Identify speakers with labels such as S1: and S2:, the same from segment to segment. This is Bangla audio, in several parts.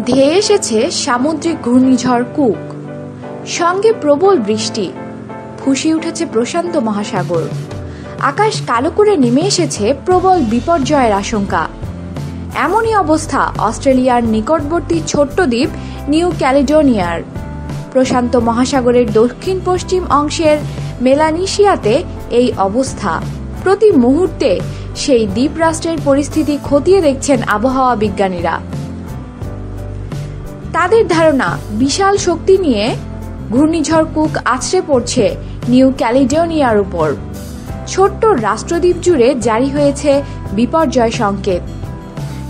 S1: ধেয়ে এসেছে সামুদ্রিক ঘূর্ণিঝড় কুক, সঙ্গে প্রবল বৃষ্টি। ফুঁসে উঠেছে প্রশান্ত মহাসাগর। আকাশ কালো করে নেমে এসেছে প্রবল বিপর্যয়ের আশঙ্কা। এমনই অবস্থা অস্ট্রেলিয়ার নিকটবর্তী ছোট্ট দ্বীপ নিউ ক্যালিডোনিয়ার। প্রশান্ত মহাসাগরের দক্ষিণ পশ্চিম অংশের মেলানেশিয়াতে এই অবস্থা। প্রতি মুহূর্তে সেই দ্বীপরাষ্ট্রের পরিস্থিতি খতিয়ে দেখছেন আবহাওয়া বিজ্ঞানীরা। তাদের ধারণা, বিশাল শক্তি নিয়ে ঘূর্ণিঝড় কুক আছড়ে পড়ছে নিউ ক্যালিডোনিয়ার উপর। ছোট্ট রাষ্ট্রদ্বীপ জুড়ে জারি হয়েছে বিপর্যয় সংকেত।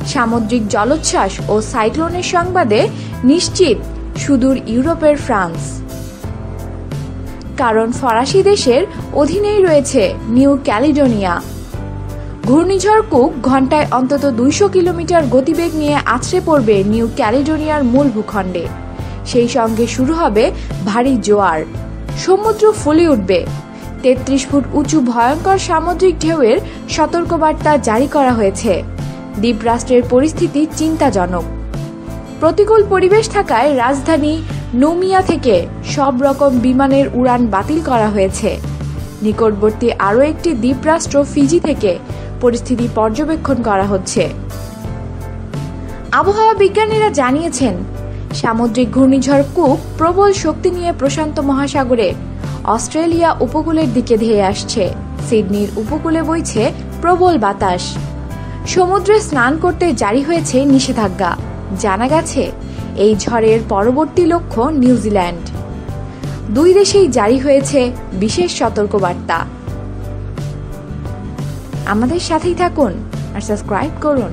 S1: সামুদ্রিক জলোচ্ছ্বাস ও সাইক্লোনের সংবাদে নিশ্চিত সুদূর ইউরোপের ফ্রান্স। কারণ ফরাসি দেশের অধীনেই রয়েছে নিউ ক্যালিডোনিয়া। ঘূর্ণিঝড় কুক ঘন্টায় অন্তত 200 কিলোমিটার গতিবেগ নিয়ে আছড়ে পড়বে নিউ ক্যালিডোনিয়ার মূল ভূখণ্ডে। সেই সঙ্গে শুরু হবে ভারী জোয়ার। সমুদ্র ফুলে উঠবে। 33 ফুট উঁচু ভয়ঙ্কর সামুদ্রিক ঢেউয়ের সতর্কবার্তা জারি করা হয়েছে। দ্বীপরাষ্ট্রের পরিস্থিতি চিন্তাজনক। প্রতিকূল পরিবেশ থাকায় রাজধানী নোমিয়া থেকে সব রকম বিমানের উড়ান বাতিল করা হয়েছে। নিকটবর্তী আরও একটি দ্বীপরাষ্ট্র ফিজি থেকে পরিস্থিতি পর্যবেক্ষণ করা হচ্ছে। আবহাওয়া বিজ্ঞানীরা জানিয়েছেন, সামুদ্রিক ঘূর্ণিঝড় কুক প্রবল শক্তি নিয়ে প্রশান্ত মহাসাগরে অস্ট্রেলিয়া উপকূলের দিকে ধেয়ে আসছে। সিডনির উপকূলে বইছে প্রবল বাতাস। সমুদ্রে স্নান করতে জারি হয়েছে নিষেধাজ্ঞা। জানা গেছে, এই ঝড়ের পরবর্তী লক্ষ্য নিউজিল্যান্ড। দুই দেশেই জারি হয়েছে বিশেষ সতর্কবার্তা। আমাদের সাথেই থাকুন আর সাবস্ক্রাইব করুন।